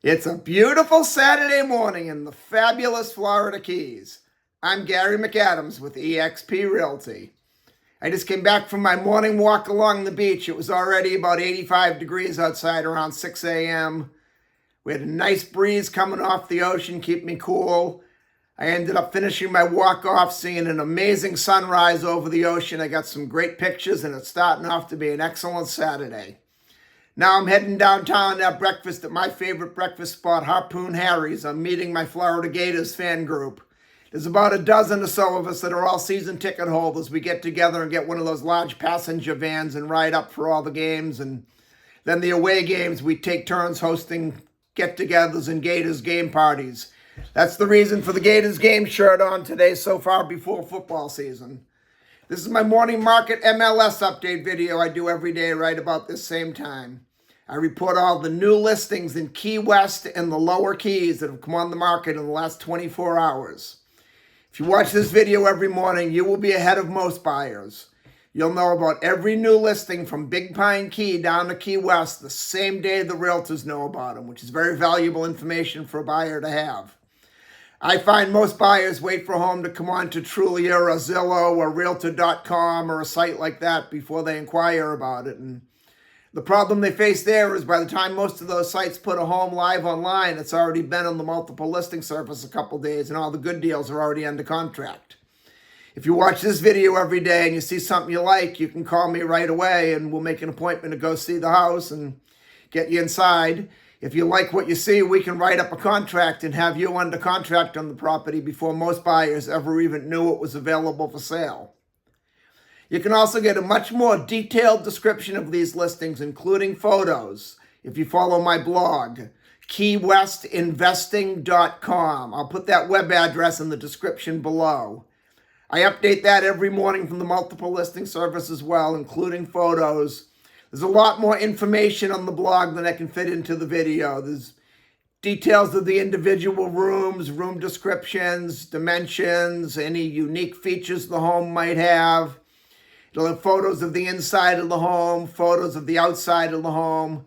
It's a beautiful Saturday morning in the fabulous Florida Keys. I'm Gary McAdams with eXp Realty. I just came back from my morning walk along the beach. It was already about 85 degrees outside around 6 a.m. We had a nice breeze coming off the ocean, keep me cool. I ended up finishing my walk off, seeing an amazing sunrise over the ocean. I got some great pictures, and it's starting off to be an excellent Saturday. Now I'm heading downtown to have breakfast at my favorite breakfast spot, Harpoon Harry's. I'm meeting my Florida Gators fan group. There's about a dozen or so of us that are all season ticket holders. We get together and get one of those large passenger vans and ride up for all the games. And then the away games, we take turns hosting get-togethers and Gators game parties. That's the reason for the Gators game shirt on today so far before football season. This is my morning market MLS update video I do every day right about this same time. I report all the new listings in Key West and the lower Keys that have come on the market in the last 24 hours. If you watch this video every morning, you will be ahead of most buyers. You'll know about every new listing from Big Pine Key down to Key West the same day the realtors know about them, which is very valuable information for a buyer to have. I find most buyers wait for a home to come on to Trulia or Zillow or Realtor.com or a site like that before they inquire about it. And the problem they face there is by the time most of those sites put a home live online, it's already been on the multiple listing service a couple days and all the good deals are already under contract. If you watch this video every day and you see something you like, you can call me right away and we'll make an appointment to go see the house and get you inside. If you like what you see, we can write up a contract and have you under contract on the property before most buyers ever even knew it was available for sale. You can also get a much more detailed description of these listings, including photos, if you follow my blog, keywestinvesting.com. I'll put that web address in the description below. I update that every morning from the multiple listing service as well, including photos. There's a lot more information on the blog than I can fit into the video. There's details of the individual rooms, room descriptions, dimensions, any unique features the home might have. It'll have photos of the inside of the home, photos of the outside of the home.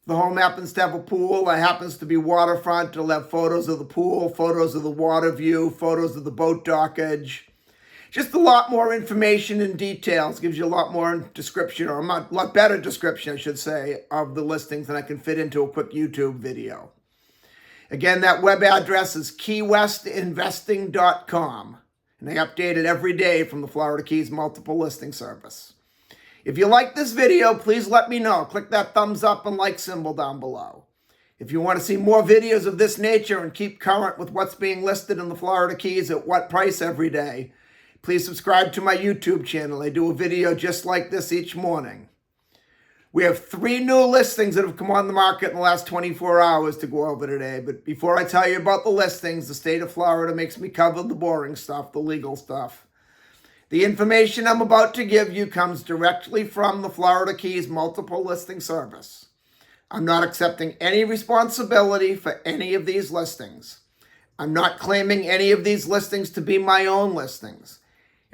If the home happens to have a pool, it happens to be waterfront, it'll have photos of the pool, photos of the water view, photos of the boat dockage. Just a lot more information and details. Gives you a lot more description, or a lot better description, I should say, of the listings than I can fit into a quick YouTube video. Again, that web address is keywestinvesting.com. And I update it every day from the Florida Keys multiple listing service. If you like this video, please let me know. Click that thumbs up and like symbol down below. If you want to see more videos of this nature and keep current with what's being listed in the Florida Keys at what price every day, please subscribe to my YouTube channel. I do a video just like this each morning. We have 3 new listings that have come on the market in the last 24 hours to go over today. But before I tell you about the listings, the state of Florida makes me cover the boring stuff, the legal stuff. The information I'm about to give you comes directly from the Florida Keys multiple listing service. I'm not accepting any responsibility for any of these listings. I'm not claiming any of these listings to be my own listings.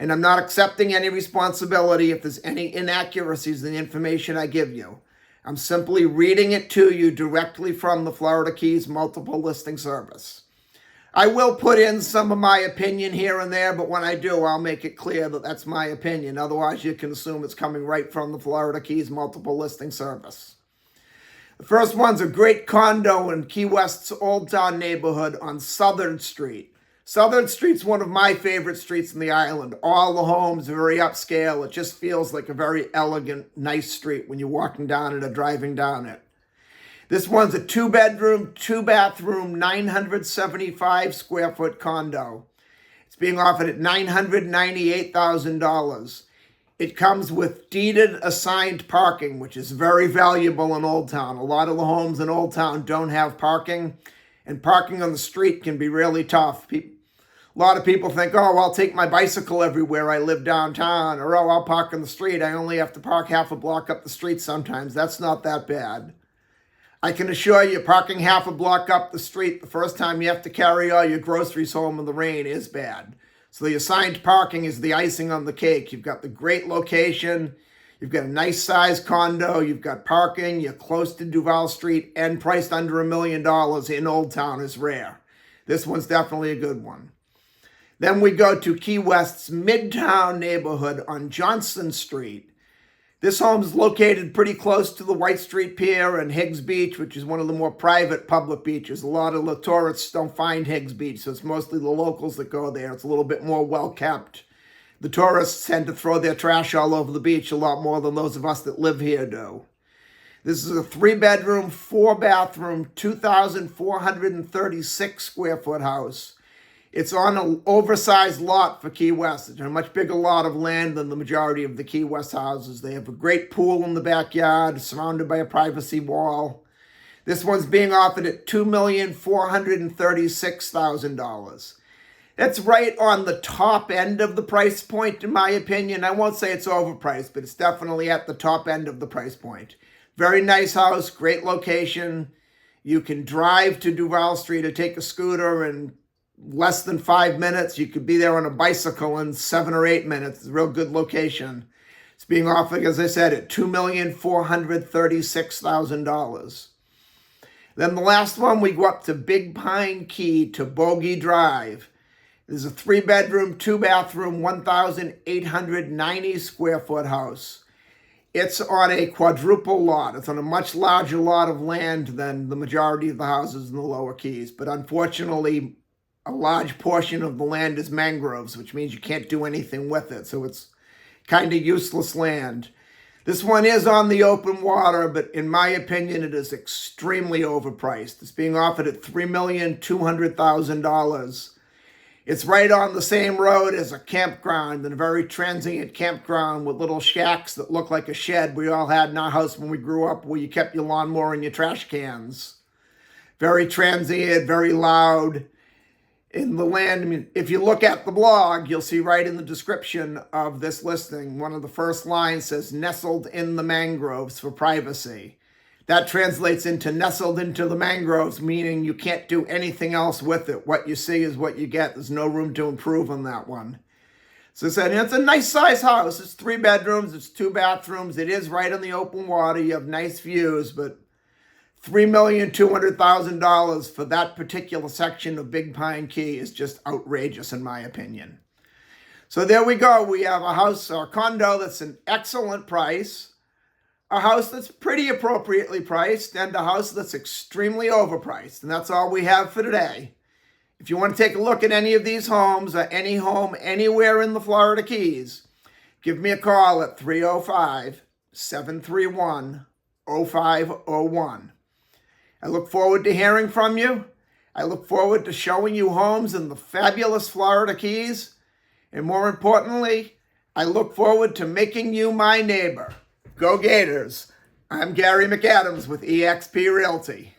And I'm not accepting any responsibility if there's any inaccuracies in the information I give you. I'm simply reading it to you directly from the Florida Keys multiple listing service. I will put in some of my opinion here and there, but when I do, I'll make it clear that that's my opinion. Otherwise, you can assume it's coming right from the Florida Keys multiple listing service. The first one's a great condo in Key West's Old Town neighborhood on Southern Street. Southern Street's one of my favorite streets in the island. All the homes are very upscale. It just feels like a very elegant, nice street when you're walking down it or driving down it. This one's a 2-bedroom, 2-bathroom, 975 square foot condo. It's being offered at $998,000. It comes with deeded assigned parking, which is very valuable in Old Town. A lot of the homes in Old Town don't have parking, and parking on the street can be really tough. A lot of people think, oh, I'll take my bicycle everywhere I live downtown, or oh, I'll park on the street. I only have to park half a block up the street sometimes. That's not that bad. I can assure you, parking half a block up the street the first time you have to carry all your groceries home in the rain is bad. So the assigned parking is the icing on the cake. You've got the great location. You've got a nice sized condo, you've got parking, you're close to Duval Street, and priced under $1 million in Old Town is rare. This one's definitely a good one. Then we go to Key West's Midtown neighborhood on Johnson Street. This home's located pretty close to the White Street Pier and Higgs Beach, which is one of the more private public beaches. A lot of the tourists don't find Higgs Beach, so it's mostly the locals that go there. It's a little bit more well-kept. The tourists tend to throw their trash all over the beach a lot more than those of us that live here do. This is a 3-bedroom, 4-bathroom, 2,436 square foot house. It's on an oversized lot for Key West. It's a much bigger lot of land than the majority of the Key West houses. They have a great pool in the backyard, surrounded by a privacy wall. This one's being offered at $2,436,000. That's right on the top end of the price point, in my opinion. I won't say it's overpriced, but it's definitely at the top end of the price point. Very nice house, great location. You can drive to Duval Street or take a scooter in less than 5 minutes. You could be there on a bicycle in 7 or 8 minutes. It's a real good location. It's being offered, as I said, at $2,436,000. Then the last one, we go up to Big Pine Key to Bogey Drive. This is a 3-bedroom, 2-bathroom, 1,890 square foot house. It's on a quadruple lot. It's on a much larger lot of land than the majority of the houses in the Lower Keys. But unfortunately, a large portion of the land is mangroves, which means you can't do anything with it. So it's kind of useless land. This one is on the open water, but in my opinion, it is extremely overpriced. It's being offered at $3,200,000. It's right on the same road as a campground, and a very transient campground with little shacks that look like a shed we all had in our house when we grew up, where you kept your lawnmower and your trash cans. Very transient, very loud. In the land, I mean, if you look at the blog, you'll see right in the description of this listing, one of the first lines says, nestled in the mangroves for privacy. That translates into nestled into the mangroves, meaning you can't do anything else with it. What you see is what you get. There's no room to improve on that one. So I said, it's a nice size house. It's 3 bedrooms, it's 2 bathrooms. It is right on the open water. You have nice views, but $3,200,000 for that particular section of Big Pine Key is just outrageous in my opinion. So there we go. We have a house or condo that's an excellent price, a house that's pretty appropriately priced, and a house that's extremely overpriced. And that's all we have for today. If you want to take a look at any of these homes or any home anywhere in the Florida Keys, give me a call at 305-731-0501. I look forward to hearing from you. I look forward to showing you homes in the fabulous Florida Keys. And more importantly, I look forward to making you my neighbor. Go Gators! I'm Gary McAdams with eXp Realty.